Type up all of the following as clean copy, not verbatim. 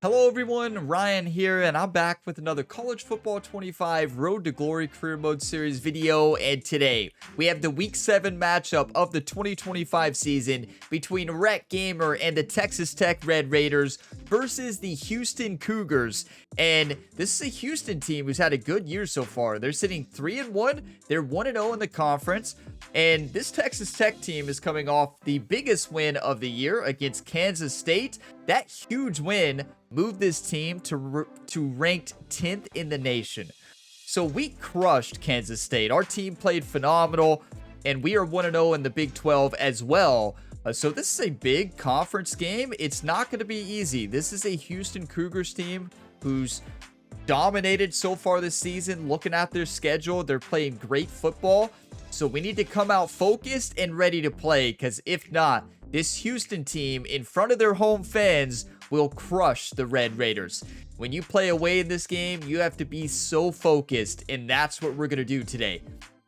Hello everyone, Ryan here, and I'm back with another College Football 25 Road to Glory Career Mode Series video, and today we have the Week 7 matchup of the 2025 season between Rhett Gamer and the Texas Tech Red Raiders versus the Houston Cougars. And this is a Houston team who's had a good year so far. They're sitting 3-1, they're 1-0 in the conference, and this Texas Tech team is coming off the biggest win of the year against Kansas State. That huge win moved this team to ranked 10th in the nation. So we crushed Kansas State. Our team played phenomenal, and we are 1-0 in the Big 12 as well. So this is a big conference game. It's not going to be easy. This is a Houston Cougars team who's dominated so far this season. Looking at their schedule, they're playing great football. So we need to come out focused and ready to play, because if not, this Houston team in front of their home fans will crush the Red Raiders. When you play away in this game, you have to be so focused, and that's what we're going to do today.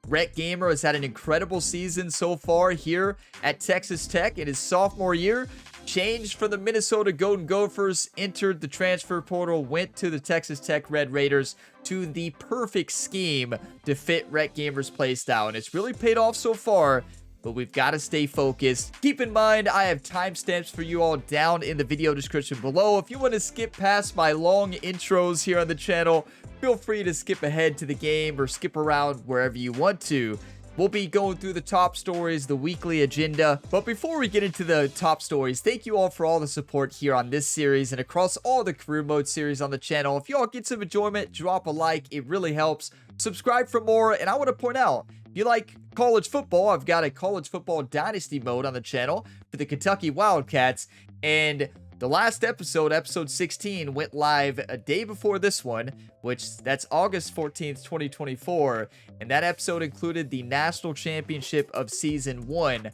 Rhett Gamer has had an incredible season so far here at Texas Tech in his sophomore year. Changed from the Minnesota Golden Gophers, entered the transfer portal, went to the Texas Tech Red Raiders, to the perfect scheme to fit Rhett Gamer's play style, and it's really paid off so far. But we've got to stay focused. Keep in mind, I have timestamps for you all down in the video description below. If you want to skip past my long intros here on the channel, feel free to skip ahead to the game or skip around wherever you want to. We'll be going through the top stories, the weekly agenda. But before we get into the top stories, thank you all for all the support here on this series and across all the career mode series on the channel. If you all get some enjoyment, drop a like. It really helps. Subscribe for more. And I want to point out, if you like college football, I've got a college football dynasty mode on the channel for the Kentucky Wildcats. And the last episode, episode 16, went live a day before this one, which that's August 14th, 2024. And that episode included the national championship of season 1.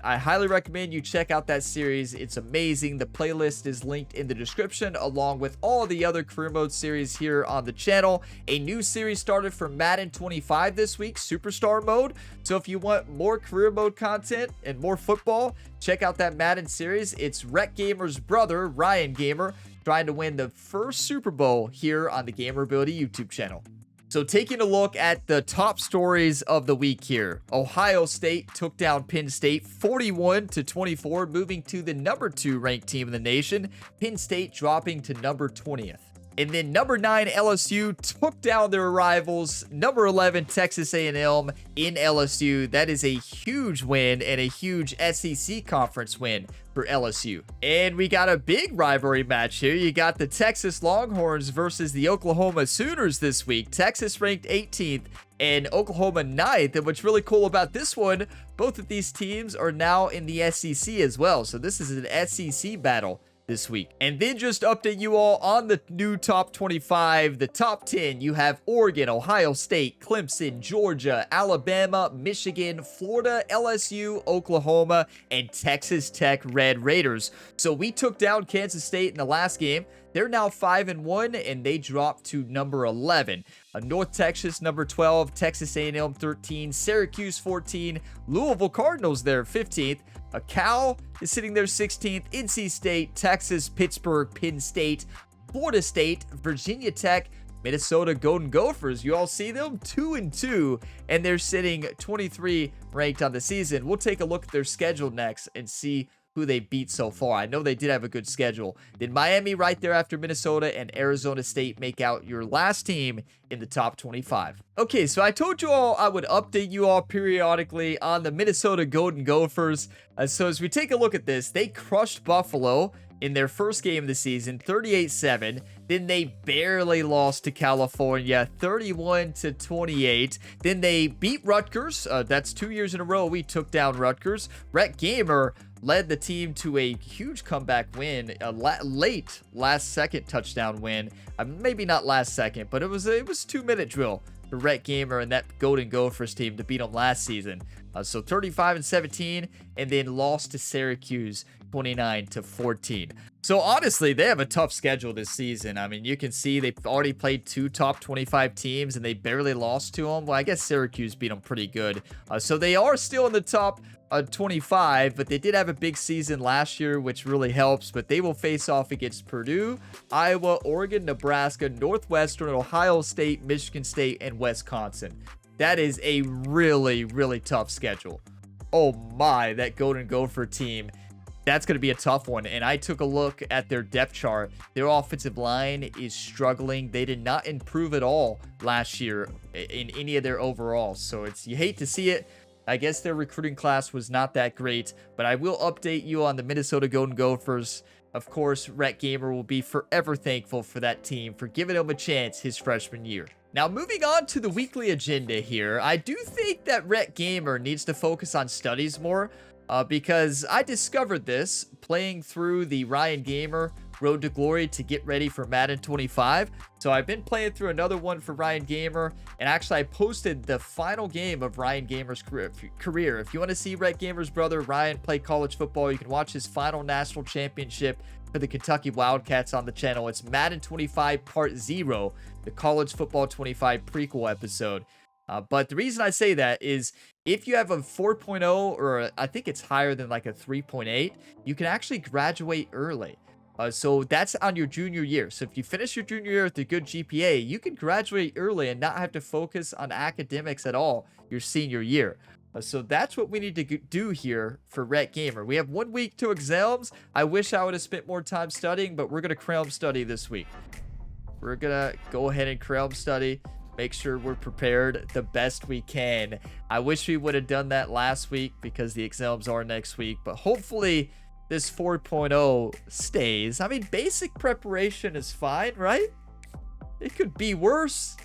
I highly recommend you check out that series. It's amazing. The playlist is linked in the description, along with all the other career mode series here on the channel. A new series started for Madden 25 this week, Superstar Mode. So if you want more career mode content and more football, check out that Madden series. It's Rhett Gamer's brother, Ryan Gamer, trying to win the first Super Bowl here on the Gamer Ability YouTube channel. So taking a look at the top stories of the week here. Ohio State took down Penn State 41-24, moving to the number 2 ranked team in the nation. Penn State dropping to number 20th. And then number 9 LSU took down their rivals, number 11 Texas A&M in LSU. That is a huge win and a huge SEC conference win for LSU. And we got a big rivalry match here. You got the Texas Longhorns versus the Oklahoma Sooners this week. Texas ranked 18th and Oklahoma 9th. And what's really cool about this one, both of these teams are now in the SEC as well. So this is an SEC battle this week. And then just update you all on the new top 25. The top 10, you have Oregon, Ohio State, Clemson, Georgia, Alabama, Michigan, Florida, LSU, Oklahoma, and Texas Tech Red Raiders. So we took down Kansas State in the last game. They're now 5-1, and they dropped to number 11. North Texas, number 12, Texas A&M 13, Syracuse 14, Louisville Cardinals there 15th. Cal is sitting there 16th, NC State, Texas, Pittsburgh, Penn State, Florida State, Virginia Tech, Minnesota Golden Gophers. You all see them? 2-2, and they're sitting 23 ranked on the season. We'll take a look at their schedule next and see who they beat so far. I know they did have a good schedule. Then Miami right there after Minnesota, and Arizona State make out your last team in the top 25. Okay, so I told you all I would update you all periodically on the Minnesota Golden Gophers. So as we take a look at this, they crushed Buffalo in their first game of the season, 38-7. Then they barely lost to California, 31-28. Then they beat Rutgers. That's 2 years in a row we took down Rutgers. Rhett Gamer led the team to a huge comeback win, a late last-second touchdown win. Maybe not last second, but it was a 2-minute drill for Rhett Gamer and that Golden Gophers team to beat them last season. So 35-17, and then lost to Syracuse 29-14. So honestly, they have a tough schedule this season. I mean, you can see they've already played 2 top 25 teams and they barely lost to them. Well, I guess Syracuse beat them pretty good. So they are still in the top 25, but they did have a big season last year, which really helps. But they will face off against Purdue, Iowa, Oregon, Nebraska, Northwestern, Ohio State, Michigan State, and Wisconsin. That is a really, really tough schedule. Oh my, that Golden Gopher team. That's going to be a tough one. And I took a look at their depth chart. Their offensive line is struggling. They did not improve at all last year in any of their overalls. So you hate to see it. I guess their recruiting class was not that great, but I will update you on the Minnesota Golden Gophers. Of course, Rhett Gamer will be forever thankful for that team for giving him a chance his freshman year. Now, moving on to the weekly agenda here, I do think that Rhett Gamer needs to focus on studies more. Because I discovered this playing through the Ryan Gamer Road to Glory to get ready for Madden 25. So I've been playing through another one for Ryan Gamer, and actually I posted the final game of Ryan Gamer's career. If you want to see Rhett Gamer's brother Ryan play college football, you can watch his final national championship for the Kentucky Wildcats on the channel. It's Madden 25 Part 0, the College Football 25 prequel episode. But the reason I say that is if you have a 4.0 or I think it's higher than like a 3.8, you can actually graduate early. So that's on your junior year. So if you finish your junior year with a good GPA, you can graduate early and not have to focus on academics at all your senior year. So that's what we need to do here for Rhett Gamer. We have 1 week to exams. I wish I would have spent more time studying, but we're going to cram study this week. We're going to go ahead and cram study. Make sure we're prepared the best we can. I wish we would have done that last week because the exams are next week, but hopefully this 4.0 stays. I mean, basic preparation is fine, right? It could be worse.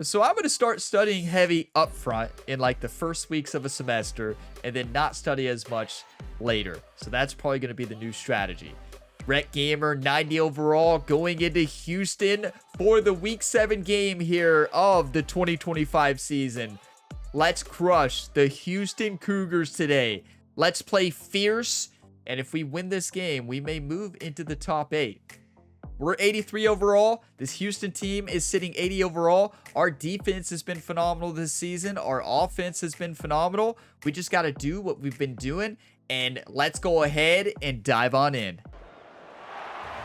So I'm going to start studying heavy up front in like the first weeks of a semester and then not study as much later. So that's probably going to be the new strategy. Rhett Gamer, 90 overall, going into Houston for the Week 7 game here of the 2025 season. Let's crush the Houston Cougars today. Let's play fierce, and if we win this game, we may move into the top 8. We're 83 overall. This Houston team is sitting 80 overall. Our defense has been phenomenal this season. Our offense has been phenomenal. We just got to do what we've been doing, and let's go ahead and dive on in.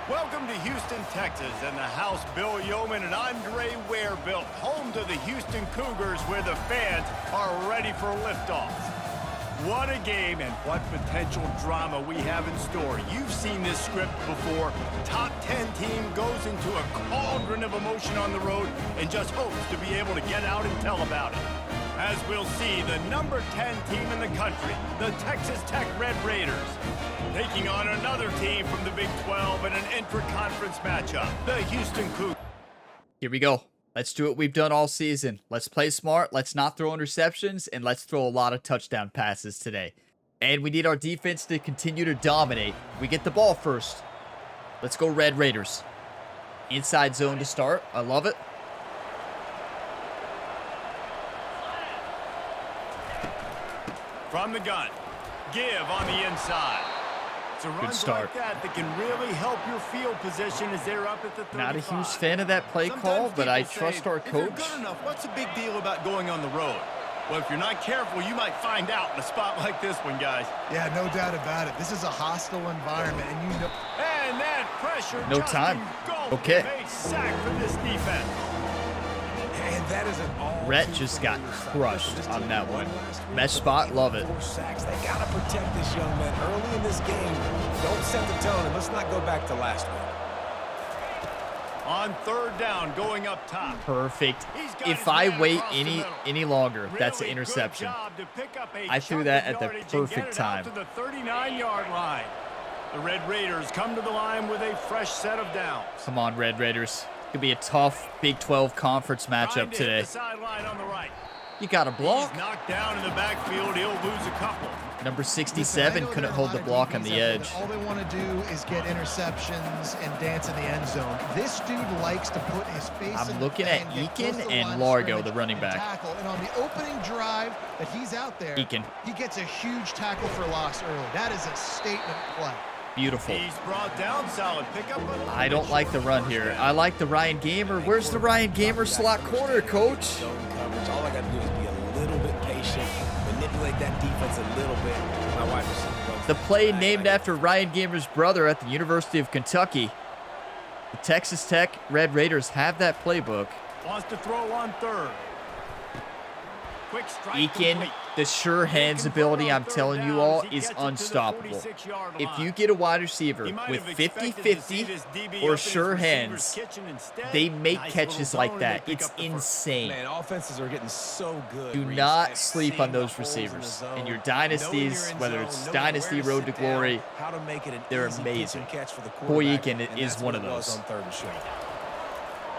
Welcome to Houston, Texas, and the house Bill Yeoman and Andre Ware built, home to the Houston Cougars, where the fans are ready for liftoff. What a game and what potential drama we have in store. You've seen this script before. Top 10 team goes into a cauldron of emotion on the road and just hopes to be able to get out and tell about it. As we'll see, the number 10 team in the country, the Texas Tech Red Raiders, taking on another team from the Big 12 in an intra-conference matchup, the Houston Cougars. Here we go. Let's do what we've done all season. Let's play smart. Let's not throw interceptions, and let's throw a lot of touchdown passes today. And we need our defense to continue to dominate. We get the ball first. Let's go Red Raiders. Inside zone to start. I love it. From the gun, give on the inside. It's a run like that can really help your field position as they're up at the 35. Not a huge fan of that play call, but I trust our coach. If you're good enough, what's the big deal about going on the road? Well, if you're not careful, you might find out in a spot like this one, guys. Yeah, no doubt about it. This is a hostile environment, and you know. And that pressure. No time. Okay. A sack for this defense. And that is an all. Rhett just got crushed on that one. Mesh spot, love it. Sacks. They gotta protect this young man early in this game. Don't set the tone, and let's not go back to last week. On third down, going up top. Perfect. If I wait any longer, that's an interception. I threw that at the perfect time. To the 39-yard line. The Red Raiders come to the line with a fresh set of downs. Come on, Red Raiders. Could be a tough Big 12 conference matchup today. You got a block. He's knocked down in the backfield. He'll lose a couple. Number 67 couldn't hold the block on the edge. All they want to do is get interceptions and dance in the end zone. This dude likes to put his face. I'm looking at Eakin and Largo, the running back. And on the opening drive that he's out there, Eakin. he gets a huge tackle for loss early. That is a statement play. Beautiful. He's brought down, solid pickup. I don't like the run here. I like the Ryan Gamer. Where's the Ryan Gamer slot corner, coach? Zone coverage. All I got to do is be a little bit patient, manipulate that defense a little bit. My wide receiver runs The play named after Ryan Gamer's brother at the University of Kentucky. The Texas Tech Red Raiders have that playbook. Wants to throw on third. Quick strike. Eakin, complete. the sure hands ability, I'm telling you all, is unstoppable. If you get a wide receiver with 50-50 or sure hands, they make catches like that. It's insane. Man, offenses are getting so good. Do not sleep on those receivers. In your dynasties, whether it's Dynasty Road to Glory, they're amazing. Boy, Eakin is one of those.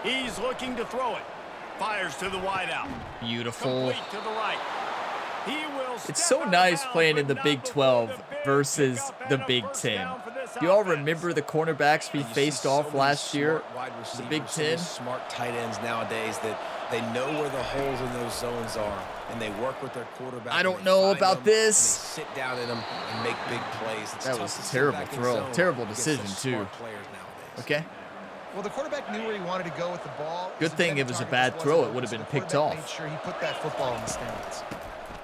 He's looking to throw it. Fires to the wideout. Beautiful. Complete to the right. He will It's so nice playing in the Big 12 versus the Big 10. You all remember the cornerbacks we faced off last year? The Big 10? Smart tight ends nowadays that they know where the holes in those zones are, and they work with their quarterback. I don't know about this. Sit down in them and make big plays. That was a terrible throw. Terrible decision, too. Okay. Well, the quarterback knew where he wanted to go with the ball. Good thing it was a bad throw. It would have been picked off. Made sure he put that football in the stands.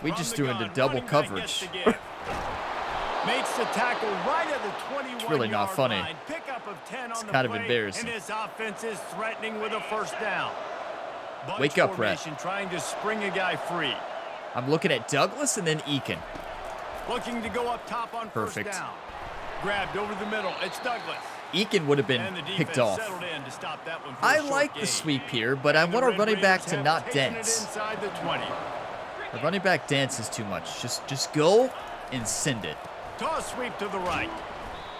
We just threw into double coverage. Makes the tackle right at the 21-yard It's really not funny. line. Pickup of 10 It's on the kind of play, embarrassing. And his offense is threatening with a first down. Bunch Wake up, Rhett. formation, trying to spring a guy free. I'm looking at Douglas and then Eakin. Looking to go up top on Perfect. first down. Grabbed over the middle. It's Douglas. Eakin would have been And the picked defense off. settled in to stop that one for a I short like the gain. sweep here, but I And the want our Red running back Raiders to have not taken it dance. inside the 20. The running back dance is too much. Just go and send it. Toss sweep to the right.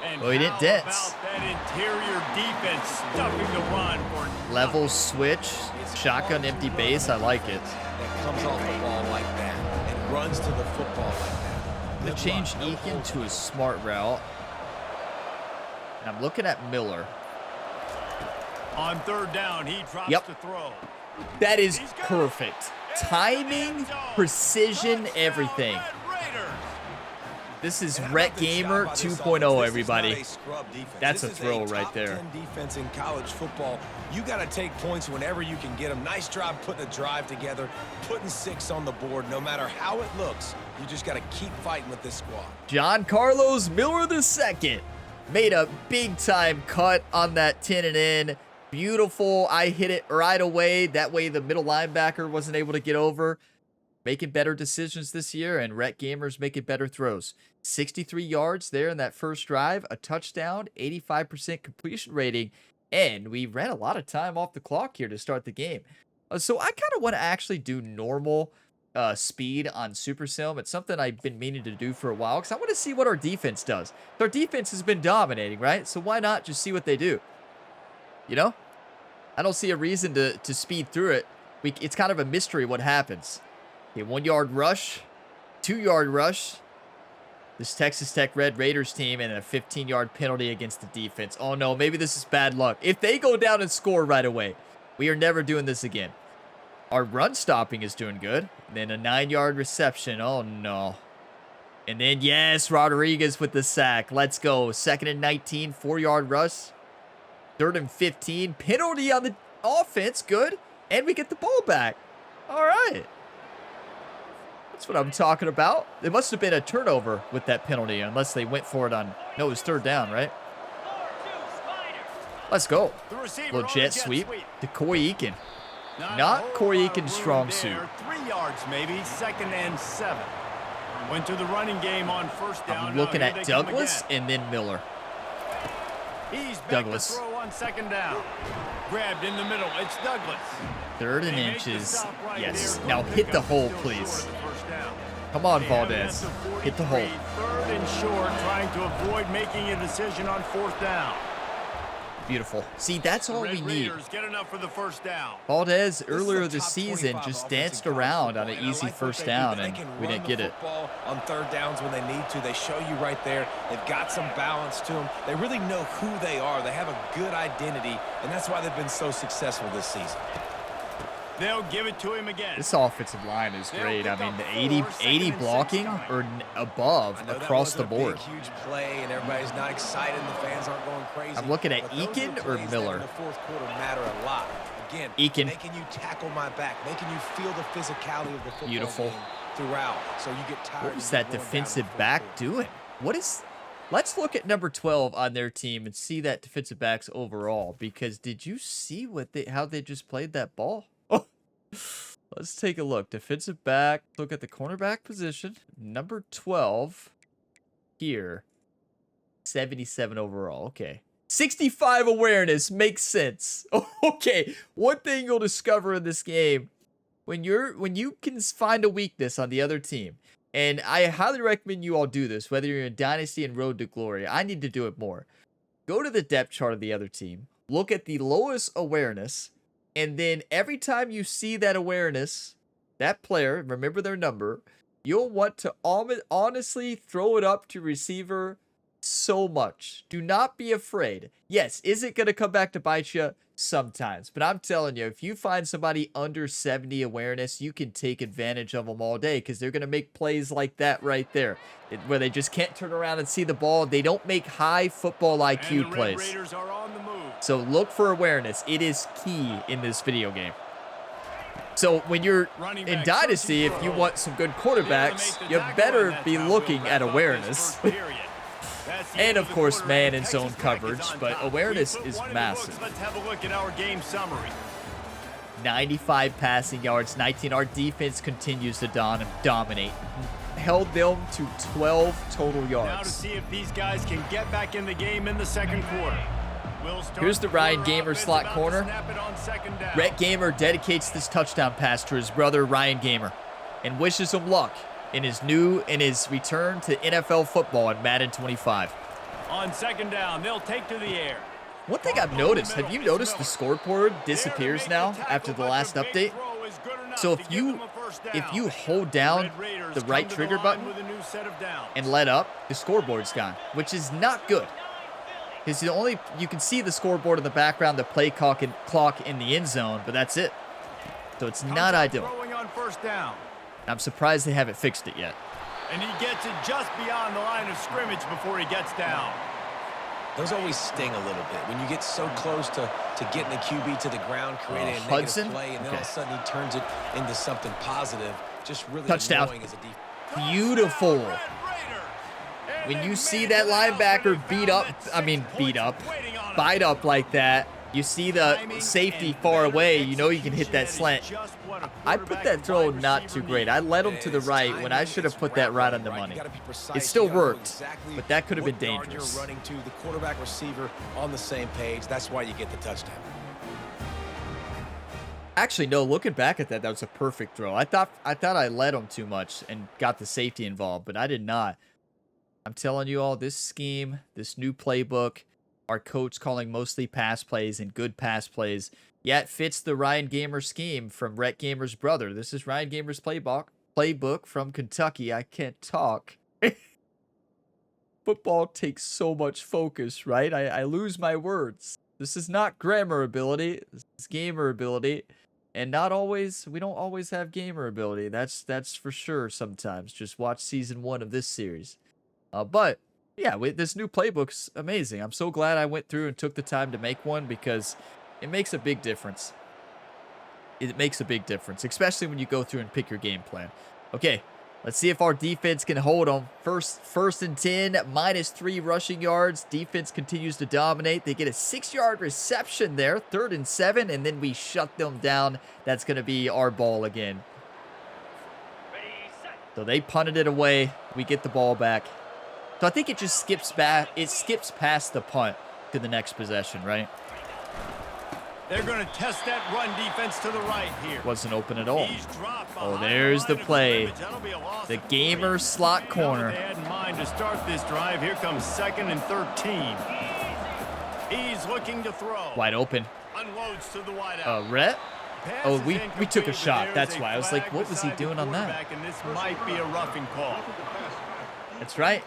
And Well, he didn't how dance. about that interior defense stuffing the run for Level switch, shotgun empty base. I like it. That comes off the ball like that and runs to the football like that. I'm going to change Eakin to a smart route. And I'm looking at Miller. On third down, he drops Yep. to throw. That is perfect. Timing, precision, everything. This is Rhett Gamer 2.0, everybody. That's a throw right there. Top 10 defense in college football. You got to take points whenever you can get them. Nice job putting a drive together, putting 6 on the board. No matter how it looks, you just got to keep fighting with this squad. John Carlos Miller II made a big-time cut on that 10 and in. Beautiful. I hit it right away. That way the middle linebacker wasn't able to get over. Making better decisions this year, and Rhett Gamer's making better throws. 63 yards there in that first drive, a touchdown, 85% completion rating, and we ran a lot of time off the clock here to start the game. So I kind of want to actually do normal speed on Super Sim. It's something I've been meaning to do for a while because I want to see what our defense does. Our defense has been dominating, right? So why not just see what they do? You know? I don't see a reason to speed through it. It's kind of a mystery what happens. A 1-yard rush, 2-yard rush. This Texas Tech Red Raiders team and a 15-yard penalty against the defense. Oh no, maybe this is bad luck. If they go down and score right away, we are never doing this again. Our run stopping is doing good. Then a 9-yard reception. Oh no. And then yes, Rodriguez with the sack. Let's go. 2nd and 19, 4-yard rush. 3rd and 15, penalty on the offense. Good. And we get the ball back. All right. That's what I'm talking about. It must have been a turnover with that penalty, unless they went for it on... No, it was 3rd down, right? Let's go. Little jet sweep to Corey Eakin. Not Corey Eakin's strong suit. 3 yards maybe, 2nd and 7. Went to the running game on first down. I'm looking at Douglas and then Miller. He's back Douglas. to throw on 2nd down. Grabbed in the middle. It's Douglas. 3rd and inches. Yes. Now hit the hole, please. Come on, Valdez. Hit the hole. 3rd and short, trying to avoid making a decision on 4th down. Beautiful. See, that's all we need. Get enough for the first down. Valdez earlier this season just danced around on an easy first down, and we didn't get it. On 3rd downs when they need to, they show you right there. They've got some balance to them. They really know who they are. They have a good identity, and that's why they've been so successful this season. They'll give it to him again. This offensive line is great. I mean, the 80 blocking or above across the board. Huge play, and everybody's not excited, and the fans aren't going crazy. I'm looking at Eakin or Miller. In the fourth quarter matter a lot. Again, Eakin. making you tackle my back, making you feel the physicality of the football Beautiful. game throughout, so you get tired. What is that defensive back doing? What is... Let's look at number 12 on their team and see that defensive backs overall, because did you see how they just played that ball? Oh, let's take a look. Defensive back. Look at the cornerback position. Number 12 here. 77 overall. Okay. 65 awareness makes sense. Okay. One thing you'll discover in this game, when you can find a weakness on the other team, and I highly recommend you all do this, whether you're in Dynasty and Road to Glory. I need to do it more. Go to the depth chart of the other team. Look at the lowest awareness. And then every time you see that awareness, that player, remember their number, you'll want to honestly throw it up to receiver so much. Do not be afraid. Yes, is it going to come back to bite you? Sometimes. But I'm telling you, if you find somebody under 70 awareness, you can take advantage of them all day, because they're going to make plays like that right there, where they just can't turn around and see the ball. They don't make high football IQ plays. Raiders are on the move. So look for awareness. It is key in this video game. So when you're in Dynasty, if you want some good quarterbacks, you better be looking at awareness. And of course, man and zone coverage, but awareness is massive. Let's have a look at our game summary. 95 passing yards, 19. Our defense continues to dominate. Held them to 12 total Now to yards. see if these guys can get back in the game in the second quarter. Here's the Ryan Gamer slot corner. Rhett Gamer dedicates this touchdown pass to his brother Ryan Gamer and wishes him luck in his return to NFL football in Madden 25. On second down, they'll take to the air. One thing I've noticed, have you noticed the scoreboard disappears now after the last update? So if you hold down the right trigger button and let up, the scoreboard's gone, which is not good. Because you can see the scoreboard in the background, the play clock in the end zone, but that's it. So it's not ideal. On first down. I'm surprised they haven't fixed it yet. And he gets it just beyond the line of scrimmage before he gets down. Those always sting a little bit when you get so close to getting the QB to the ground, creating a Hudson? negative play, and then all of a sudden he turns it into something positive. Just really Touchdown. annoying as a defense. Beautiful. When you see that linebacker bite up like that, you see the safety far away, you know you can hit that slant. I put that throw not too great. I led him to the right when I should have put that right on the money. It still worked, but that could have been dangerous. You're running to the quarterback receiver on the same page. That's why you get the touchdown. Actually, no, looking back at that was a perfect throw. I thought I led him too much and got the safety involved, but I did not. I'm telling you all, this scheme, this new playbook, our coach calling mostly pass plays and good pass plays, yeah, it fits the Ryan Gamer scheme from Rhett Gamer's brother. This is Ryan Gamer's playbook from Kentucky. I can't talk. Football takes so much focus, right? I lose my words. This is not grammar ability. This is gamer ability. And we don't always have gamer ability. That's for sure sometimes. Just watch season 1 of this series. But yeah, this new playbook's amazing. I'm so glad I went through and took the time to make one, because it makes a big difference. It makes a big difference, especially when you go through and pick your game plan. Okay, let's see if our defense can hold them. First and 10, -3 rushing yards. Defense continues to dominate. They get a 6-yard reception there, 3rd and 7, and then we shut them down. That's going to be our ball again. So they punted it away. We get the ball back. So I think it just skips back. It skips past the punt to the next possession, right? They're going to test that run defense to the right here. Wasn't open at all. Oh, there's the play. The Gamer slot corner. They had in mind to start this drive. Here comes 2nd and 13. He's looking to throw. Wide open. Unloads to the wide out. Rhett? Oh, we took a shot. That's why. I was like, what was he doing on that? And this might be a roughing call. That's right.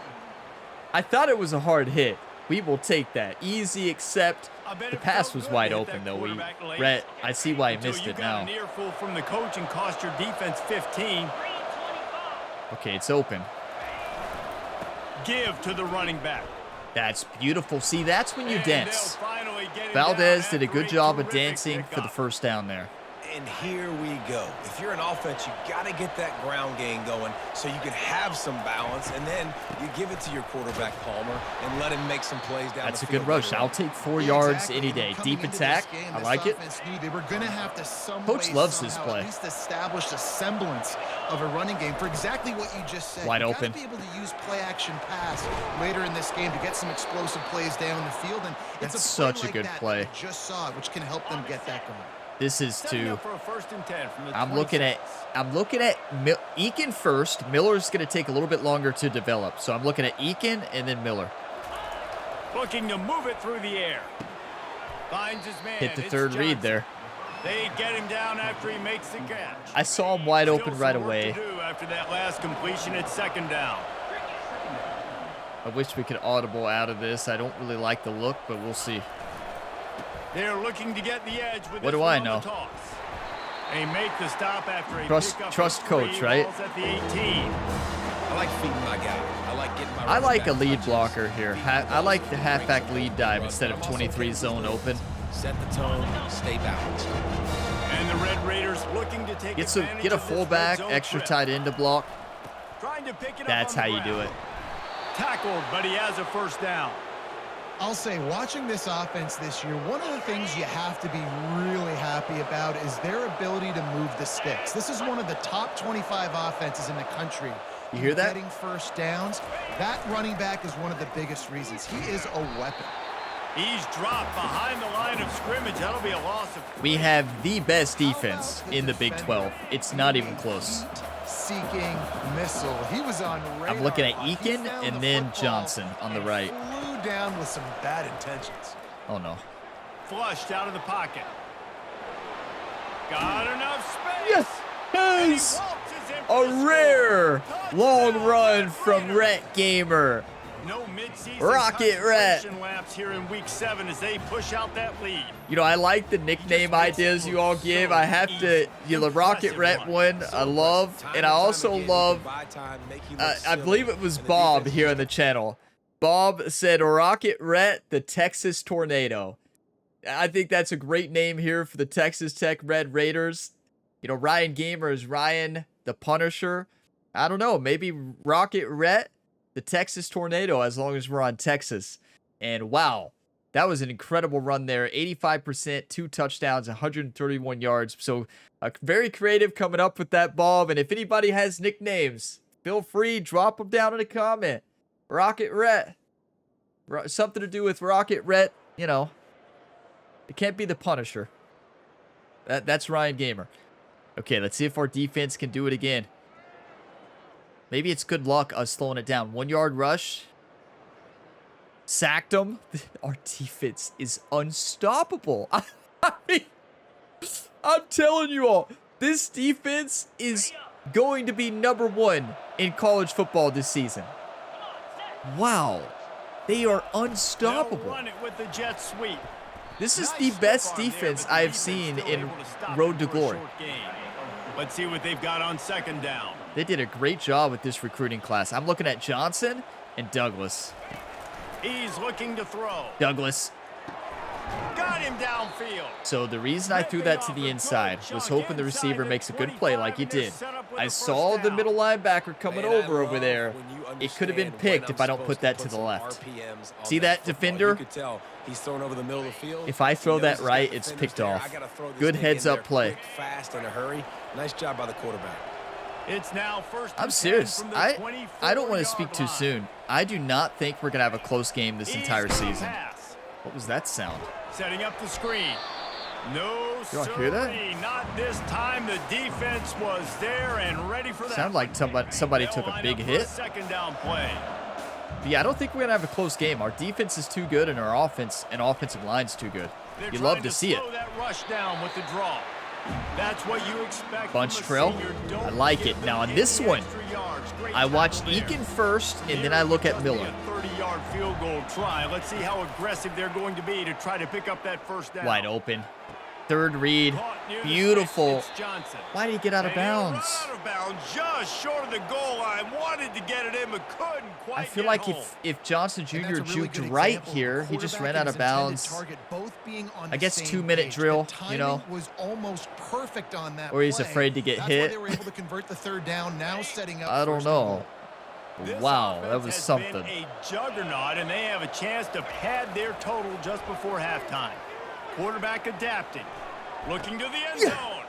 I thought it was a hard hit. We will take that. Easy, except the pass was wide open, though. Rhett, I see why he missed it now. An earful from the coach and cost your defense 15. Okay, it's open. Give to the running back. That's beautiful. See, that's when you dance. Valdez did a good job of dancing for the first down there. And here we go. If you're an offense, you got to get that ground game going so you can have some balance, and then you give it to your quarterback, Palmer, and let him make some plays down That's the a good rush. I'll take 4 yards any day. Deep attack. I like it. They were going to have to Coach loves this play. At least establish a semblance of a running game for exactly what you just said. Wide you open. Be able to use play action pass later in this game to get some explosive plays down the field, and that's it's such a good play. That just saw it, which can help them get that going. This is too. I'm 26. looking at Eakin first. Miller's going to take a little bit longer to develop, so I'm looking at Eakin and then Miller. Looking to move it through the air. Finds his man. Hit the third read there. They get him down after he makes the catch. I saw him wide open right away. After that last completion at second down. I wish we could audible out of this. I don't really like the look, but we'll see. They're looking to get the edge with what do I know? They make the stop after a trust coach, right? At the 18. I like feeding my guy. I like getting my. I like a lead blocker here. I like the halfback lead dive instead of 23 zone open. Set the tone. Stay balanced. And the Red Raiders looking to take get a fullback, extra tight end to block. Trying to pick it That's up how you do it. Tackled, but he has a first down. I'll say, watching this offense this year, one of the things you have to be really happy about is their ability to move the sticks. This is one of the top 25 offenses in the country. You hear that? Getting first downs. That running back is one of the biggest reasons. He is a weapon. He's dropped behind the line of scrimmage. That'll be a loss of... We have the best defense in the Big 12. It's not even close. Seeking missile. He was on radar. I'm looking at Eakin and then Johnson on the right. Flew down with some bad intentions. Oh no. Flushed out of the pocket. Got enough space. Yes. Yes. A rare long run from Rhett Gamer. No mid-season Rocket Rhett. Laps here in week 7 as they push out that lead. You know, I like the nickname ideas you all give. I have to, the Rocket Rhett one, I love. And I also love, I believe it was Bob here on the channel. Bob said, Rocket Rhett, the Texas Tornado. I think that's a great name here for the Texas Tech Red Raiders. You know, Ryan Gamer is Ryan the Punisher. I don't know, maybe Rocket Rhett, the Texas Tornado, as long as we're on Texas. And wow, that was an incredible run there. 85%, 2 touchdowns, 131 yards. So very creative coming up with that, Bob. And if anybody has nicknames, feel free, drop them down in a comment. Rocket Rhett. Something to do with Rocket Rhett, you know. It can't be the Punisher. That's Ryan Gamer. Okay, let's see if our defense can do it again. Maybe it's good luck us slowing it down. 1 yard rush. Sacked him. Our defense is unstoppable. I mean, I'm telling you all, this defense is going to be #1 in college football this season. Wow. They are unstoppable. Run it with the jet sweep. This is the best defense I have seen in Road to Glory. Let's see what they've got on second down. They did a great job with this recruiting class. I'm looking at Johnson and Douglas. He's looking to throw. Douglas. Got him downfield. So the reason I threw that to the inside was hoping the receiver makes a good play like he did. I saw the middle linebacker coming over there. It could have been picked if I don't put that to the left. See that defender? If I throw that right, it's picked off. Good heads-up play. Fast in a hurry. Nice job by the quarterback. It's now first. I'm serious. I don't want to speak too soon. I do not think we're going to have a close game this entire season. What was that sound? Setting up the screen. No, you all hear that? Not this time. The defense was there and ready for that. Sounded like somebody took a big hit. Second down play. But yeah, I don't think we're gonna have a close game. Our defense is too good, and our offensive line's too good. You love to see it. That rush down with the draw. That's what you expect. Bunch from a drill. senior. Don't I like give it. Now on them this any one, extra yards. Great I watch tackle there. Eakin first, and then I look at Miller. A 30-yard field goal try. Let's see how aggressive they're going to be to try to pick up that first down. Wide open. Third read. Caught near the Beautiful. sticks. It's Johnson. Why did he get out of And he'll run bounds? out of bounds, just short of the goal line. Wanted to get it in, but couldn't quite I feel get like home. if Johnson And Jr. that's a really juked good right example. here, he just ran Quarterback out of and his intended bounds. target both being on I the guess same 2-minute page. drill, The you know. timing was almost perfect on that Or he's play. afraid to get That's hit. why they were able to convert the third down, now setting up I don't first and know. goal. This Wow, that offense was has something. been a juggernaut, and they have a chance to pad their total just before halftime. Quarterback adapting, looking to the end zone.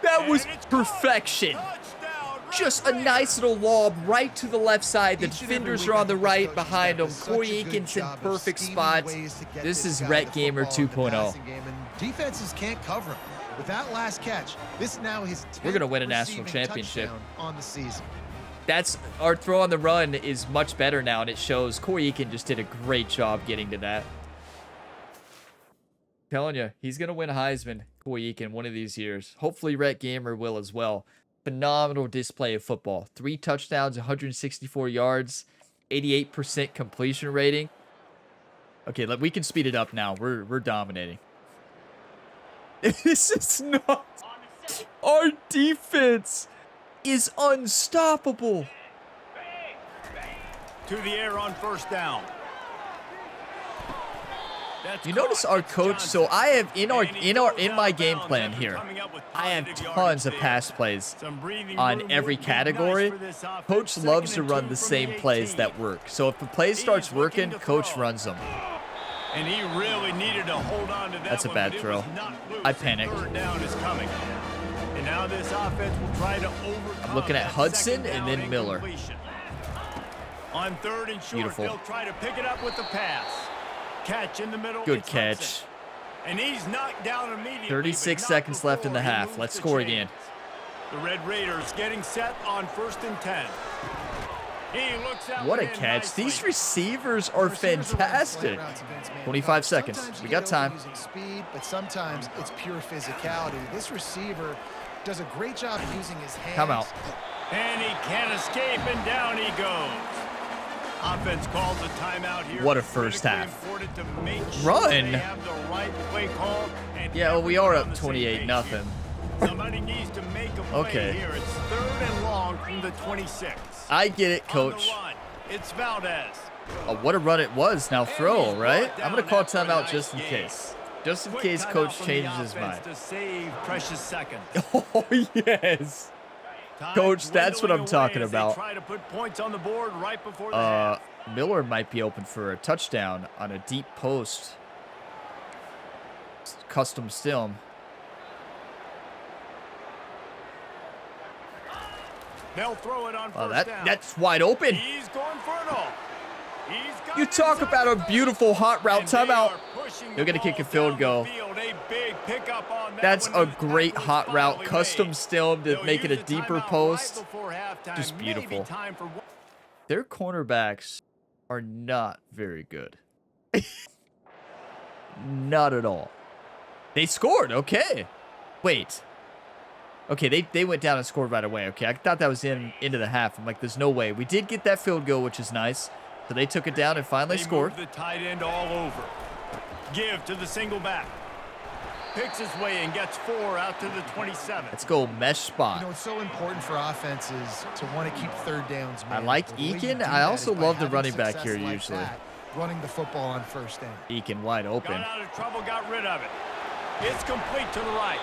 That was And it's caught. perfection. Touchdown, Red Just a Raiders. nice little lob right to the left side. The Each and every defenders week are on I the think this right coach behind has him. done Corey such a good Eakins in job of perfect scheming spots. ways to get This is guy Rhett the Gamer football in the 2.0. passing game, and defenses can't cover him. With that last catch, this is now his 10th We're gonna win a national receiving championship. touchdown on the season. That's our throw on the run is much better now, and it shows Corey Eakin just did a great job getting to that. Telling you, he's gonna win a Heisman, Corey Eakin, one of these years. Hopefully, Rhett Gamer will as well. Phenomenal display of football. 3 touchdowns, 164 yards, 88% completion rating. Okay, we can speed it up now. We're dominating. This is not. Our defense is unstoppable. To the air on first down. That's You notice caught. our It's coach. Johnson. So I have in And he goes my out of game bounds plan after here. coming up with I have positive tons yardage of there. pass plays Some breathing on room every would be nice category. for this offense. Coach Second loves to and run 2 the from same plays 18. that work. So if the play starts He's looking working, to coach throw. runs them. And he really needed to hold on to that. That's a one, bad but it throw. was not loose, I and panicked. Third down is coming. And now this offense will try to overcome. I'm looking at that Hudson second and down then Miller. incompletion. On third and short, Beautiful. they'll try to pick it up with the pass. Catch in the middle. Good it's catch. Hudson. And he's knocked down immediately. 36 but not seconds left in the before he half. moves Let's the score chains. again. The Red Raiders getting set on first and 10. He looks out What a and in catch. nicely. These receivers are Receivers are running fantastic. slant routes, Vince, man. 25 seconds. Sometimes We you got get time. open using speed, but sometimes it's pure physicality. This receiver does a great job using his hands. Come out. And he can't escape, and down he goes. Offense calls a timeout here. What a first Critically half. important to make sure Run. they have the right play call and Yeah, well, we are everyone on up the same 28-0. page. Somebody needs to make a play Okay. here. It's third and long from the 26. I get it, On the coach. run, it's Valdez. Oh, what a run it was. Now throw, right? I'm going to call down after a timeout nice just in gain. case. Just in Quick case timeout coach from the changes his offense mind. to save precious seconds. Oh, yes. Time Coach, that's what I'm dwindling talking away as they about. Try to put points on the board right before the half. Miller might be open for a touchdown on a deep post. Custom stim. They'll throw it on Oh, first down. that's wide open. He's going for it all. He's got You it talk inside about the a beautiful hot route. And they Timeout. are pushing They're the gonna kick ball a field down goal. the field. A big pickup on that That's one a when the great tackle is hot route. finally Custom made. stim to They'll make it use a the deeper timeout post. Right before halftime. Just Maybe beautiful. time for one. Their cornerbacks are not very good. Not at all. They scored. Okay. Wait. Okay, they went down and scored right away. Okay, I thought that was into the half. I'm like, there's no way. We did get that field goal, which is nice. So they took it down and finally They scored. move the tight end all over. Give to the single back. Picks his way and gets 4 out to the 27. Let's go mesh You spot. know, it's so important for offenses to want to keep third downs I like manageable. The way you Eakin. do I that also is by love the having running back success here like usually. that, running the football on first down. Eakin wide open. Got out of trouble, got rid of it. It's complete to the right.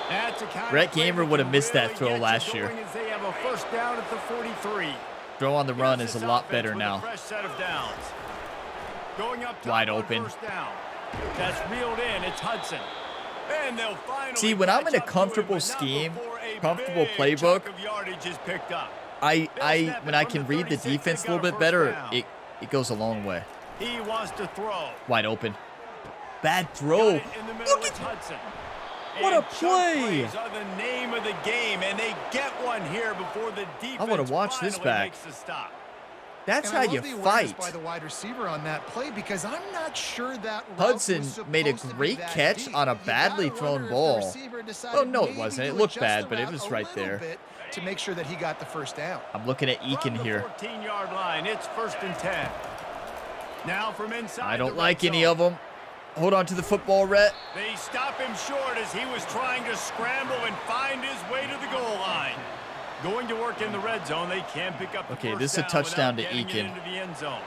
That's a kind Rhett of play Gamer that would have can missed that really throw get you last year. going as they have a first down at the 43. Throw on the run Here's is a this lot offense better with a now. fresh set of downs. Going up top Wide on open. First down. That's reeled in. It's Hudson. And they'll finally See, when I'm in a catch up to him, comfortable but not scheme, before a comfortable big playbook, chunk of yardage is picked up. when I can read the defense a little bit better, it goes a long way. He wants to throw. Wide open. Bad Got throw. it in the middle, Look it's at Hudson. what a And chunk play. plays are the name of the game, and they get one here before the defense wanna watch this finally back. makes the stop. That's And how I you love the awareness fight. by the wide receiver on that play because I'm not sure that route Hudson was made a supposed to be great that catch deep. on a You badly gotta thrown wonder if the ball. receiver decided Oh, no, it maybe wasn't. It to looked adjust bad, the but it route was a right little there. bit to make sure that he got the first down. I'm looking at Eakin From here. the 14-yard line, it's 1st and 10. Now from inside I don't the like red any zone. of them. Hold on to the football, Rhett. They stop him short as he was trying to scramble and find his way to the goal line. Going to work in the red zone, they can pick up the Okay, first this is a down touchdown without to getting it Eakin. into the end zone.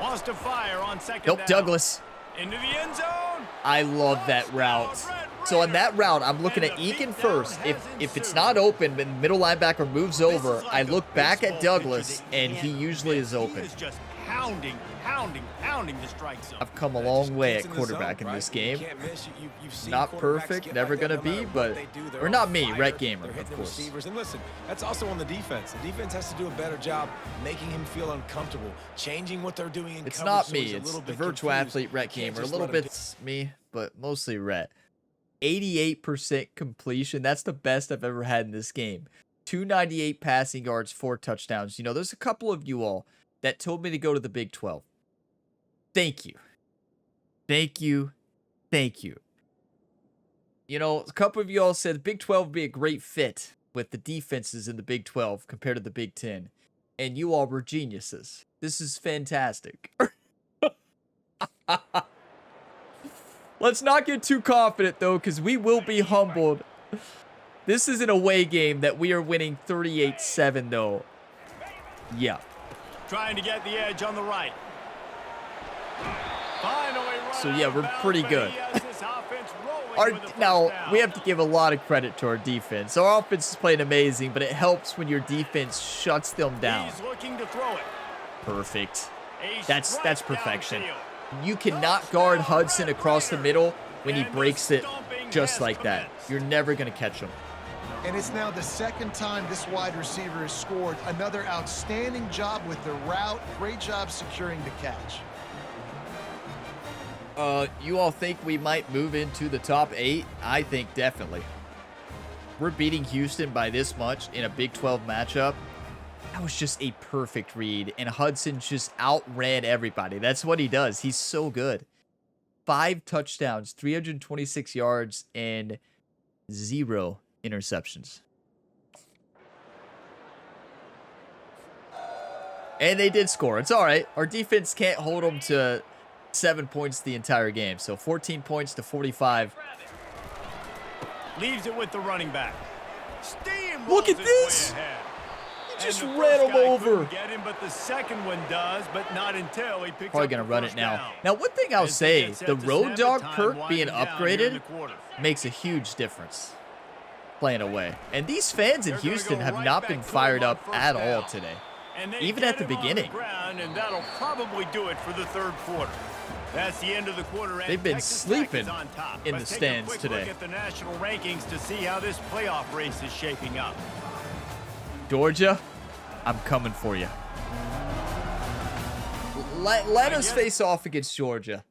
Wants to fire on 2nd Nope, down. Douglas. Into the end zone. I love that route. So on that route, I'm looking at Eakin first. If it's not open, and the middle linebacker moves over, I look back at Douglas, and he usually is open. He is just pounding the strike zone. I've come a long way Gets at in the quarterback zone, in right? this You game. can't miss. You've seen Not quarterbacks perfect, get never like that gonna no matter be, what but they do. They're or on not me, fire. Rhett Gamer, They're hitting of the course. receivers. And listen, that's also on the defense. The defense has to do a better job making him feel uncomfortable, changing what they're doing in It's coverage not so me, he's a it's little the bit virtual confused. athlete Rhett You can't Gamer. A just little let him bit me, but mostly Rhett. 88% completion. That's the best I've ever had in this game. 298 passing yards, 4 touchdowns. You know, there's a couple of you all that told me to go to the Big 12. Thank you. Thank you. Thank you. You know, a couple of you all said the Big 12 would be a great fit with the defenses in the Big 12 compared to the Big 10. And you all were geniuses. This is fantastic. Let's not get too confident, though, because we will be humbled. This is an away game that we are winning 38-7, though. Yeah. Trying to get the edge on the right. Finally run So, out yeah, of we're bounds, pretty but good. he has this offense rolling with the first Now, down. we have to give a lot of credit to our defense. Our offense is playing amazing, but it helps when your defense shuts them down. He's looking to throw it. Perfect. A That's strike perfection. downfield. You cannot guard Hudson across the middle when he breaks it just like that. You're never going to catch him. And it's now the second time this wide receiver has scored. Another outstanding job with the route. Great job securing the catch. You all think we might move into the top 8? I think definitely. We're beating Houston by this much in a Big 12 matchup. That was just a perfect read, and Hudson just outran everybody. That's what he does. He's so good. 5 touchdowns, 326 yards, and 0 interceptions. And they did score. It's all right. Our defense can't hold them to 7 points the entire game. So 14 points to 45. Leaves it with the running back. Steamrolls Look at his way this. ahead. He just And the ran first him guy over. couldn't get him, but the second one does, but not until he picks Probably up going to the run first it now. down. Now, one thing I'll As they say, get set the to road snap it, dog time perk being winding down here in upgraded the quarter. makes a huge difference playing away. And these fans in They're gonna Houston go have right not back been to him fired on up first at all down. today. And they Even get at the him on beginning. ground, and that'll probably do it for the third quarter. That's the end of the quarter. And They've been Texas Tech sleeping is on top. in Let's the take a stands quick today. Look at the national rankings to see how this playoff race is shaping up. Georgia, I'm coming for you. Let us face off against Georgia.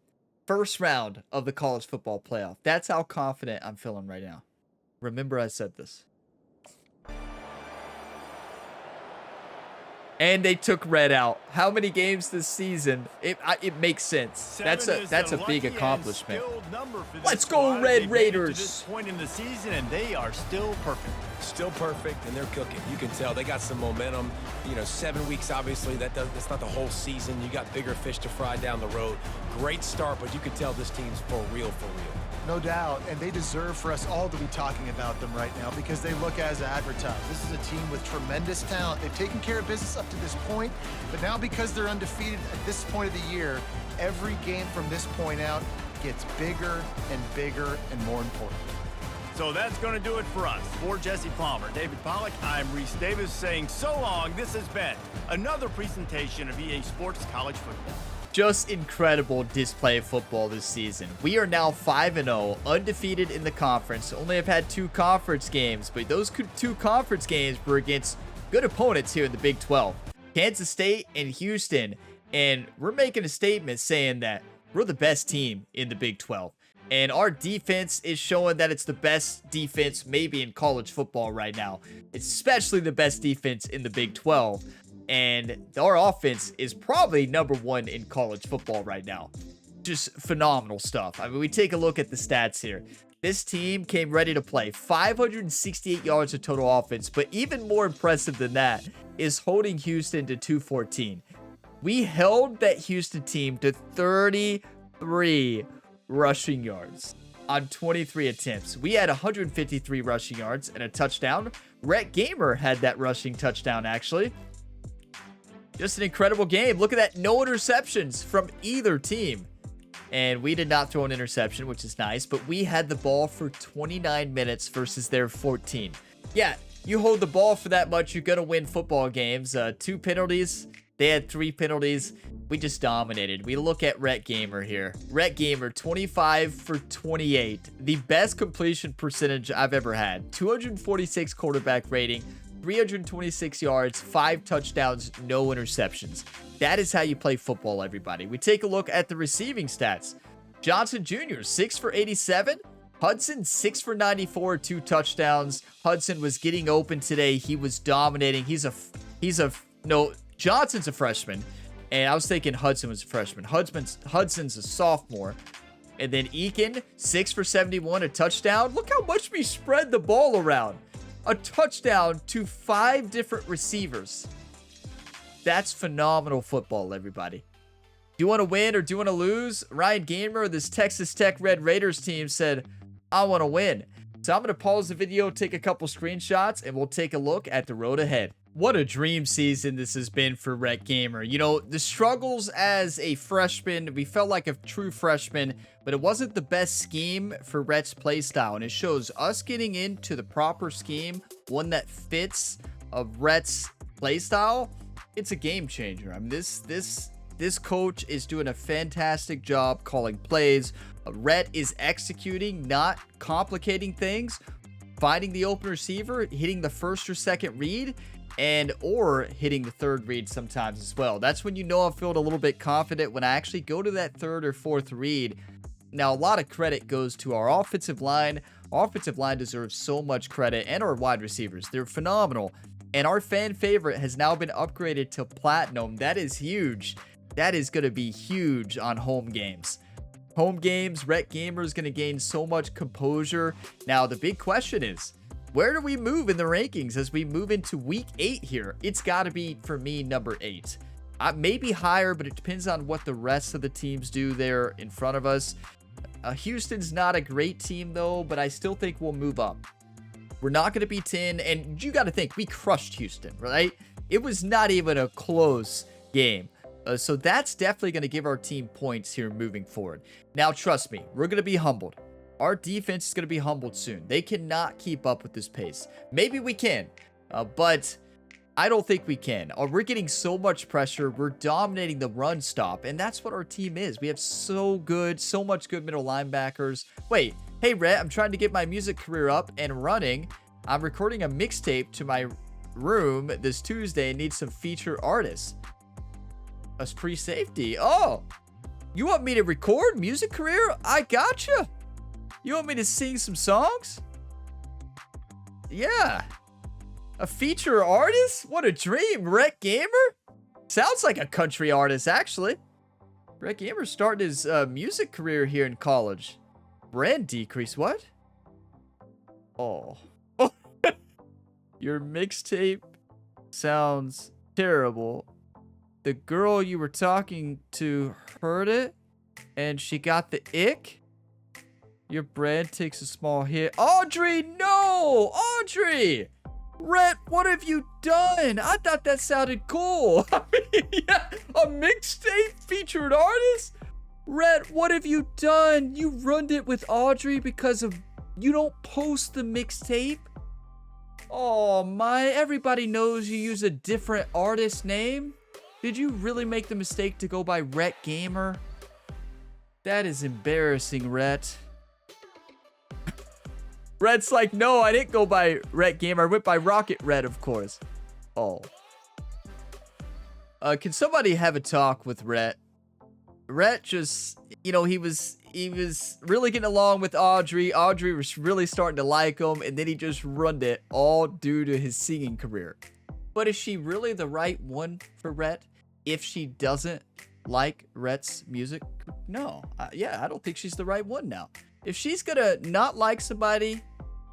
First round of the college football playoff. That's how confident I'm feeling right now. Remember I said this. And they took Red out. How many games this season? It makes sense. That's a big accomplishment. Let's go, Red Raiders. To this point in the season, and they are still perfect. Still perfect, and they're cooking. You can tell they got some momentum. You know, 7 weeks, obviously, that's not the whole season. You got bigger fish to fry down the road. Great start, but you can tell this team's for real, for real. No doubt, and they deserve for us all to be talking about them right now because they look as advertised. This is a team with tremendous talent. They've taken care of business up to this point, but now because they're undefeated at this point of the year, every game from this point out gets bigger and more important. So that's going to do it for us. For Jesse Palmer, David Pollack, I'm Reese Davis saying so long. This has been another presentation of EA Sports College Football. Just incredible display of football this season. We are now 5-0, undefeated in the conference. Only have had 2 conference games, but those 2 conference games were against good opponents here in the Big 12. Kansas State and Houston. And we're making a statement saying that we're the best team in the Big 12. And our defense is showing that it's the best defense maybe in college football right now. Especially the best defense in the Big 12. And our offense is probably #1 in college football right now. Just phenomenal stuff. I mean, we take a look at the stats here. This team came ready to play. 568 yards of total offense, but even more impressive than that is holding Houston to 214. We held that Houston team to 33 rushing yards on 23 attempts. We had 153 rushing yards and a touchdown. Rhett Gamer had that rushing touchdown, actually. Just an incredible game. Look at that. No interceptions from either team. And we did not throw an interception, which is nice, but we had the ball for 29 minutes versus their 14. Yeah, you hold the ball for that much, you're going to win football games. 2 penalties. They had 3 penalties. We just dominated. We look at Rhett Gamer here. Rhett Gamer, 25 for 28. The best completion percentage I've ever had. 246 quarterback rating. 326 yards, 5 touchdowns, no interceptions. That is how you play football, everybody. We take a look at the receiving stats. Johnson Jr., 6 for 87. Hudson, 6 for 94, 2 touchdowns. Hudson was getting open today. He was dominating. No, Johnson's a freshman. And I was thinking Hudson was a freshman. Hudson's a sophomore. And then Eakin, 6 for 71, a touchdown. Look how much we spread the ball around. A touchdown to 5 different receivers. That's phenomenal football, everybody. Do you want to win or do you want to lose? Ryan Gamer, this Texas Tech Red Raiders team, said, I want to win. So I'm going to pause the video, take a couple screenshots, and we'll take a look at the road ahead. What a dream season this has been for Rhett Gamer. You know, the struggles as a freshman, we felt like a true freshman, but it wasn't the best scheme for Rhett's playstyle. And it shows us getting into the proper scheme, one that fits of Rhett's playstyle. It's a game changer. I mean, this coach is doing a fantastic job calling plays. Rhett is executing, not complicating things, finding the open receiver, hitting the first or second read, or hitting the third read sometimes as well. That's when you know I'm feeling a little bit confident, when I actually go to that third or fourth read. Now, a lot of credit goes to our offensive line. Our offensive line deserves so much credit, and our wide receivers. They're phenomenal. And our fan favorite has now been upgraded to platinum. That is huge. That is going to be huge on home games. Home games, Rhett Gamer is going to gain so much composure. Now, the big question is, where do we move in the rankings as we move into week 8 here? It's got to be, for me, number 8. Maybe higher, but it depends on what the rest of the teams do there in front of us. Houston's not a great team, though, but I still think we'll move up. We're not going to be 10, and you got to think, we crushed Houston, right? It was not even a close game. So that's definitely going to give our team points here moving forward. Now, trust me, we're going to be humbled. Our defense is going to be humbled soon. They cannot keep up with this pace. Maybe we can, but I don't think we can. We're getting so much pressure. We're dominating the run stop, and that's what our team is. We have so much good middle linebackers. Wait, hey, Rhett, I'm trying to get my music career up and running. I'm recording a mixtape to my room this Tuesday and need some feature artists. A free safety. Oh, you want me to record music career? I gotcha. You want me to sing some songs? Yeah. A feature artist? What a dream. Rhett Gamer? Sounds like a country artist, actually. Rhett Gamer's starting his music career here in college. Brand decrease. What? Oh. Your mixtape sounds terrible. The girl you were talking to heard it, and she got the ick. Your brand takes a small hit. Audrey, no! Audrey! Rhett, what have you done? I thought that sounded cool. I mean, yeah, a mixtape featured artist? Rhett, what have you done? You ruined it with Audrey because of you don't post the mixtape? Oh my, everybody knows you use a different artist name. Did you really make the mistake to go by Rhett Gamer? That is embarrassing, Rhett. Rhett's like, no, I didn't go by Rhett Gamer. I went by Rocket Red, of course. Oh. Can somebody have a talk with Rhett? Rhett just, you know, he was really getting along with Audrey. Audrey was really starting to like him, and then he just ruined it all due to his singing career. But is she really the right one for Rhett if she doesn't like Rhett's music? No. Yeah, I don't think she's the right one now. If she's gonna not like somebody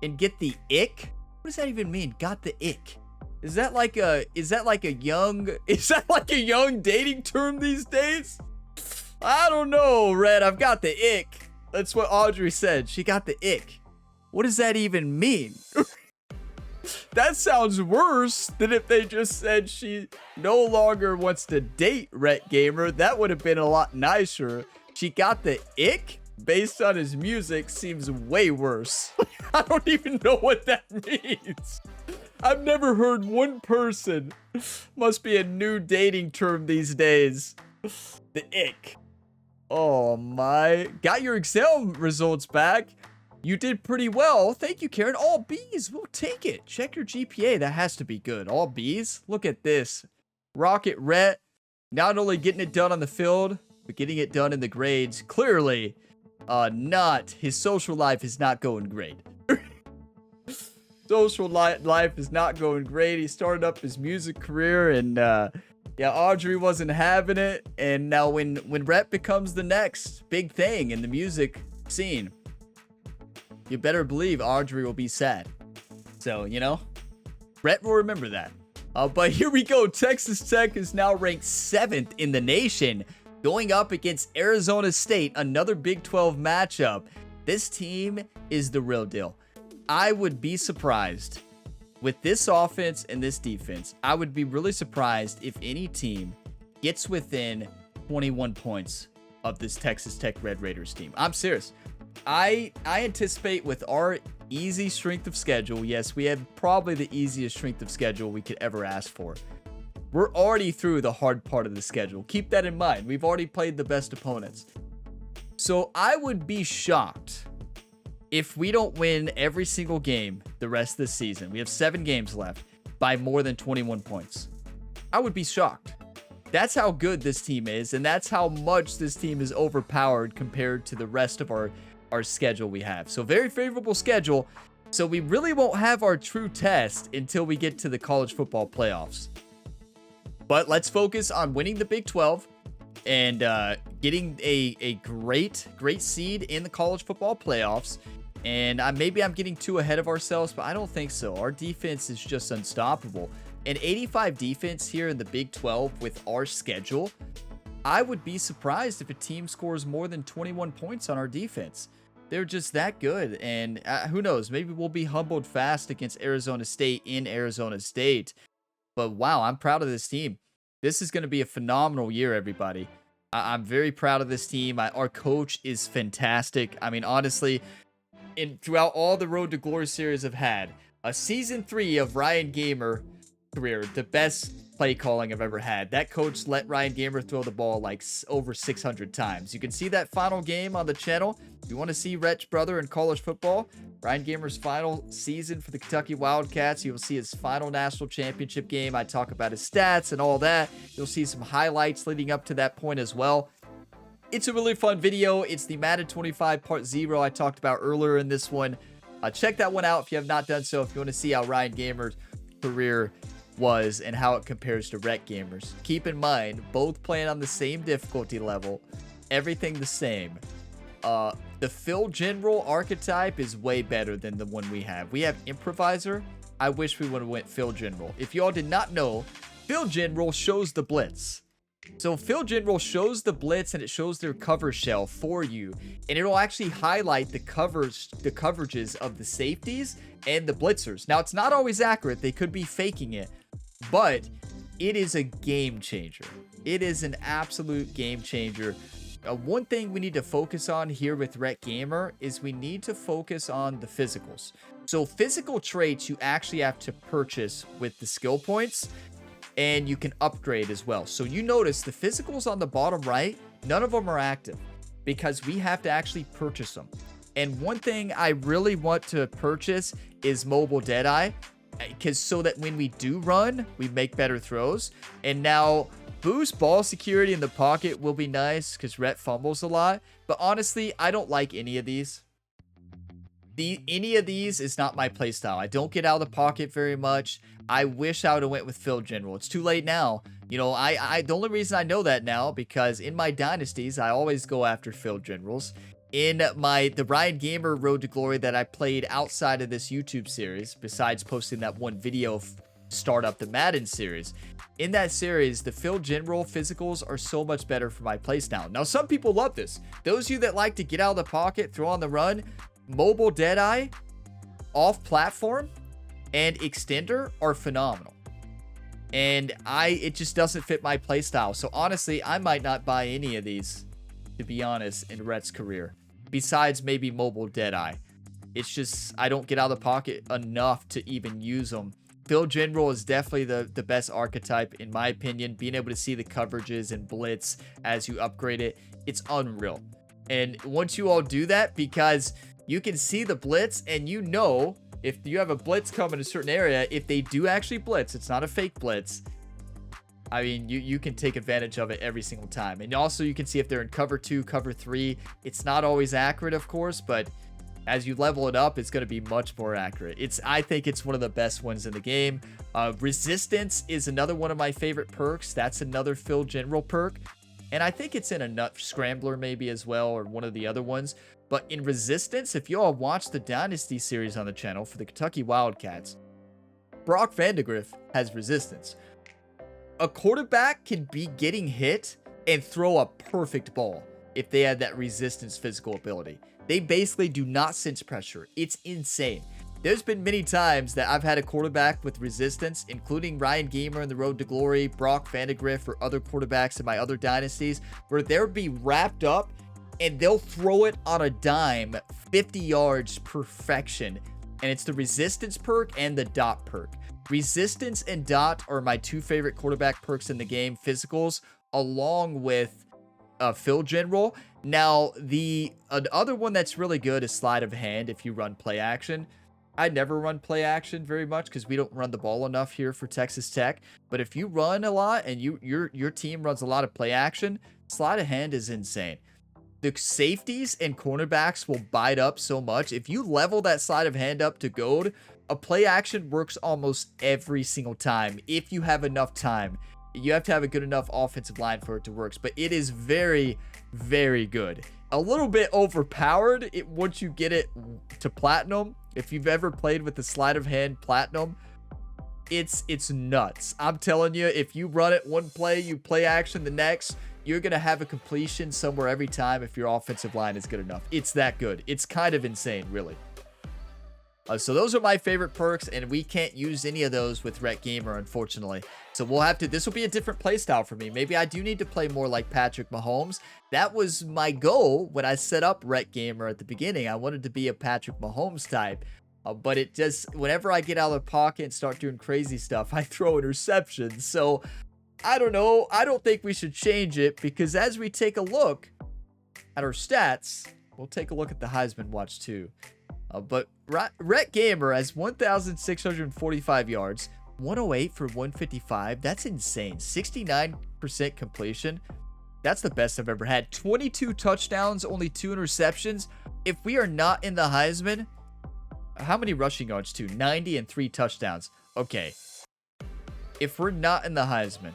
and get the ick, what does that even mean? Got the ick. Is that like a young dating term these days? I don't know, Red. I've got the ick. That's what Audrey said. She got the ick. What does that even mean? That sounds worse than if they just said she no longer wants to date Rhett Gamer. That would have been a lot nicer. She got the ick based on his music seems way worse. I don't even know what that means. I've never heard one person. Must be a new dating term these days. The ick. Oh my. Got your exam results back. You did pretty well. Thank you, Karen. All B's. We'll take it. Check your GPA. That has to be good. All B's. Look at this. Rocket Rhett. Not only getting it done on the field, but getting it done in the grades. Clearly, his social life is not going great. Social life is not going great. He started up his music career, and yeah, Audrey wasn't having it. And now when Rhett becomes the next big thing in the music scene, you better believe Audrey will be sad. So, you know, Rhett will remember that. But here we go. Texas Tech is now ranked 7th in the nation, going up against Arizona State, another Big 12 matchup. This team is the real deal. I would be surprised with this offense and this defense. I would be really surprised if any team gets within 21 points of this Texas Tech Red Raiders team. I'm serious. I anticipate with our easy strength of schedule, yes, we have probably the easiest strength of schedule we could ever ask for. We're already through the hard part of the schedule. Keep that in mind. We've already played the best opponents. So I would be shocked if we don't win every single game the rest of the season. We have 7 games left by more than 21 points. I would be shocked. That's how good this team is, and that's how much this team is overpowered compared to the rest of our schedule we have. So very favorable schedule. So we really won't have our true test until we get to the college football playoffs. But let's focus on winning the Big 12 and getting a great seed in the college football playoffs. And maybe I'm getting too ahead of ourselves, but I don't think so. Our defense is just unstoppable. An 85 defense here in the Big 12 with our schedule, I would be surprised if a team scores more than 21 points on our defense. They're just that good. And who knows, maybe we'll be humbled fast against Arizona State in Arizona State. But wow, I'm proud of this team. This is going to be a phenomenal year, everybody. I'm very proud of this team. Our coach is fantastic. I mean, honestly, throughout all the Road to Glory series I've had, a season 3 of Ryan Gamer career, the best play calling I've ever had. That coach let Ryan Gamer throw the ball like over 600 times. You can see that final game on the channel. If you want to see Rhett's brother in college football, Ryan Gamer's final season for the Kentucky Wildcats, you will see his final national championship game. I talk about his stats and all that. You'll see some highlights leading up to that point as well. It's a really fun video. It's the Madden 25 Part 0 I talked about earlier in this one. Check that one out if you have not done so, if you want to see how Ryan Gamer's career was and how it compares to Rhett Gamers. Keep in mind, both playing on the same difficulty level, everything the same. The Phil General archetype is way better than the one we have. We have Improviser. I wish we would have went Phil General. If y'all did not know, Phil General shows the blitz. So Phil General shows the blitz and it shows their cover shell for you, and it'll actually highlight the coverages of the safeties and the blitzers. Now, it's not always accurate. They could be faking it, but it is a game changer. It is an absolute game changer. One thing we need to focus on here with Rhett Gamer is we need to focus on the physicals. So physical traits you actually have to purchase with the skill points, and you can upgrade as well. So you notice the physicals on the bottom right, none of them are active because we have to actually purchase them. And one thing I really want to purchase is Mobile Deadeye, because so that when we do run, we make better throws. And now boost ball security in the pocket will be nice because Rhett fumbles a lot. But honestly, I don't like any of these. Any of these is not my playstyle. I don't get out of the pocket very much. I wish I would have went with Phil General. It's too late now. You know, the only reason I know that now, because in my dynasties, I always go after Phil Generals. In the Ryan Gamer Road to Glory that I played outside of this YouTube series, besides posting that one video start up the Madden series, in that series, the Phil General physicals are so much better for my playstyle. Now, some people love this. Those of you that like to get out of the pocket, throw on the run, mobile Deadeye, off platform, and extender are phenomenal. And it just doesn't fit my playstyle. So honestly, I might not buy any of these, to be honest, in Rhett's career. Besides maybe mobile Deadeye. It's just, I don't get out of the pocket enough to even use them. Phil General is definitely the best archetype, in my opinion. Being able to see the coverages and blitz as you upgrade it, it's unreal. And once you all do that, because you can see the blitz, and you know if you have a blitz come in a certain area, if they do actually blitz, it's not a fake blitz. I mean, you can take advantage of it every single time. And also you can see if they're in cover 2, cover 3. It's not always accurate, of course, but as you level it up, it's going to be much more accurate. I think it's one of the best ones in the game. Resistance is another one of my favorite perks. That's another Phil General perk. And I think it's in a Nut Scrambler maybe as well, or one of the other ones. But in Resistance, if you all watch the Dynasty series on the channel for the Kentucky Wildcats, Brock Vandegrift has Resistance. A quarterback can be getting hit and throw a perfect ball if they had that Resistance physical ability. They basically do not sense pressure. It's insane. There's been many times that I've had a quarterback with Resistance, including Ryan Gamer in the Road to Glory, Brock Vandegrift, or other quarterbacks in my other dynasties, where they'll be wrapped up and they'll throw it on a dime 50 yards perfection. And it's the Resistance perk and the Dot perk. Resistance and Dot are my two favorite quarterback perks in the game, physicals, along with Phil General. Now, the other one that's really good is Sleight of Hand if you run play action. I never run play action very much because we don't run the ball enough here for Texas Tech. But if you run a lot and your team runs a lot of play action, Sleight of Hand is insane. The safeties and cornerbacks will bite up so much. If you level that Sleight of Hand up to gold, a play action works almost every single time if you have enough time. You have to have a good enough offensive line for it to work, but it is very, very good. A little bit overpowered once you get it to platinum. If you've ever played with the Sleight of Hand platinum, it's nuts. I'm telling you, if you run it one play, you play action the next, you're going to have a completion somewhere every time if your offensive line is good enough. It's that good. It's kind of insane, really. So those are my favorite perks, and we can't use any of those with Rhett Gamer, unfortunately. So we'll have to, this will be a different play style for me. Maybe I do need to play more like Patrick Mahomes. That was my goal when I set up Rhett Gamer at the beginning. I wanted to be a Patrick Mahomes type. But it just, whenever I get out of the pocket and start doing crazy stuff, I throw interceptions. So I don't know. I don't think we should change it, because as we take a look at our stats, we'll take a look at the Heisman watch too. But Rhett Gamer has 1,645 yards, 108 for 155. That's insane. 69% completion. That's the best I've ever had. 22 touchdowns, only 2 interceptions. If we are not in the Heisman, how many rushing yards too? 90 and 3 touchdowns. Okay. If we're not in the Heisman,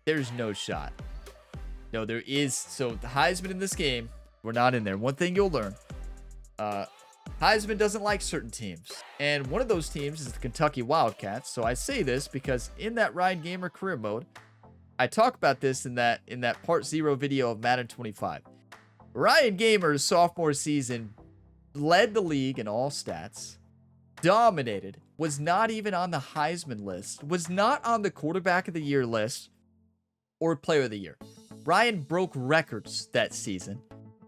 there's no shot. No, there is. So the Heisman in this game, we're not in there. One thing you'll learn. Heisman doesn't like certain teams, and one of those teams is the Kentucky Wildcats. So I say this because in that Ryan Gamer career mode, I talk about this in that part 0 video of Madden 25. Ryan Gamer's sophomore season led the league in all stats, dominated, was not even on the Heisman list, was not on the quarterback of the year list or player of the year. Ryan broke records that season.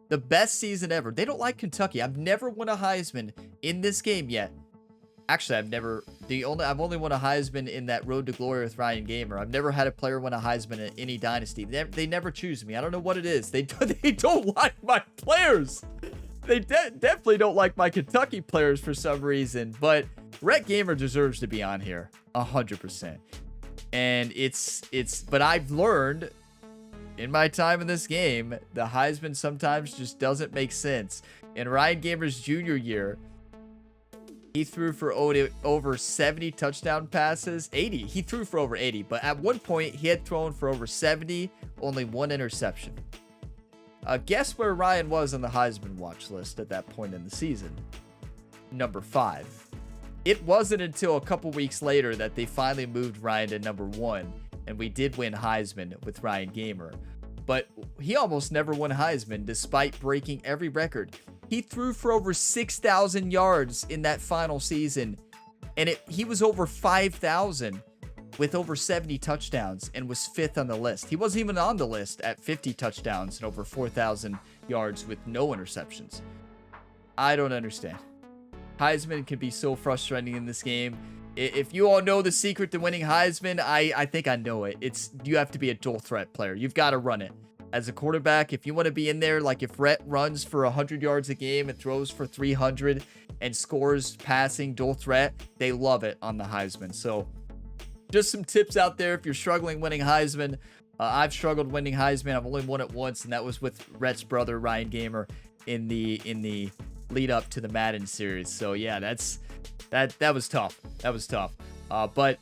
The best season ever. They don't like Kentucky. I've never won a Heisman in this game yet. Actually, I've only won a Heisman in that Road to Glory with Ryan Gamer. I've never had a player win a Heisman in any dynasty. They never choose me. I don't know what it is. They don't like my players. They definitely don't like my Kentucky players for some reason. But Rhett Gamer deserves to be on here 100%. And but I've learned in my time in this game, the Heisman sometimes just doesn't make sense. In Ryan Gamer's junior year, he threw for over 70 touchdown passes. 80. He threw for over 80. But at one point, he had thrown for over 70, only one interception. Guess where Ryan was on the Heisman watch list at that point in the season? Number 5. It wasn't until a couple weeks later that they finally moved Ryan to number 1, and we did win Heisman with Ryan Gamer. But he almost never won Heisman despite breaking every record. He threw for over 6,000 yards in that final season, and he was over 5,000 with over 70 touchdowns and was 5th on the list. He wasn't even on the list at 50 touchdowns and over 4,000 yards with no interceptions. I don't understand. Heisman can be so frustrating in this game. If you all know the secret to winning Heisman, I think I know it. You have to be a dual threat player. You've got to run it. As a quarterback, if you want to be in there, like if Rhett runs for 100 yards a game and throws for 300 and scores passing dual threat, they love it on the Heisman. So just some tips out there if you're struggling winning Heisman. I've struggled winning Heisman. I've only won it once, and that was with Rhett's brother, Ryan Gamer, in the lead up to the Madden series. So yeah, that was tough. That was tough. But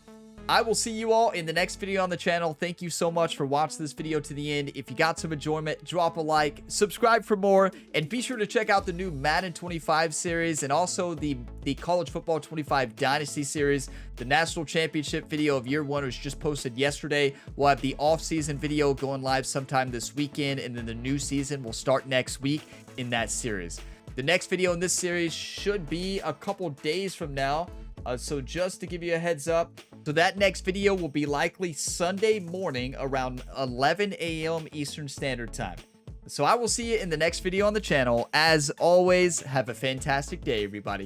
I will see you all in the next video on the channel. Thank you so much for watching this video to the end. If you got some enjoyment, drop a like, subscribe for more, and be sure to check out the new Madden 25 series and also the College Football 25 Dynasty series. The National Championship video of Year 1 was just posted yesterday. We'll have the off-season video going live sometime this weekend, and then the new season will start next week in that series. The next video in this series should be a couple days from now. So just to give you a heads up, so that next video will be likely Sunday morning around 11 a.m. Eastern Standard Time. So I will see you in the next video on the channel. As always, have a fantastic day, everybody.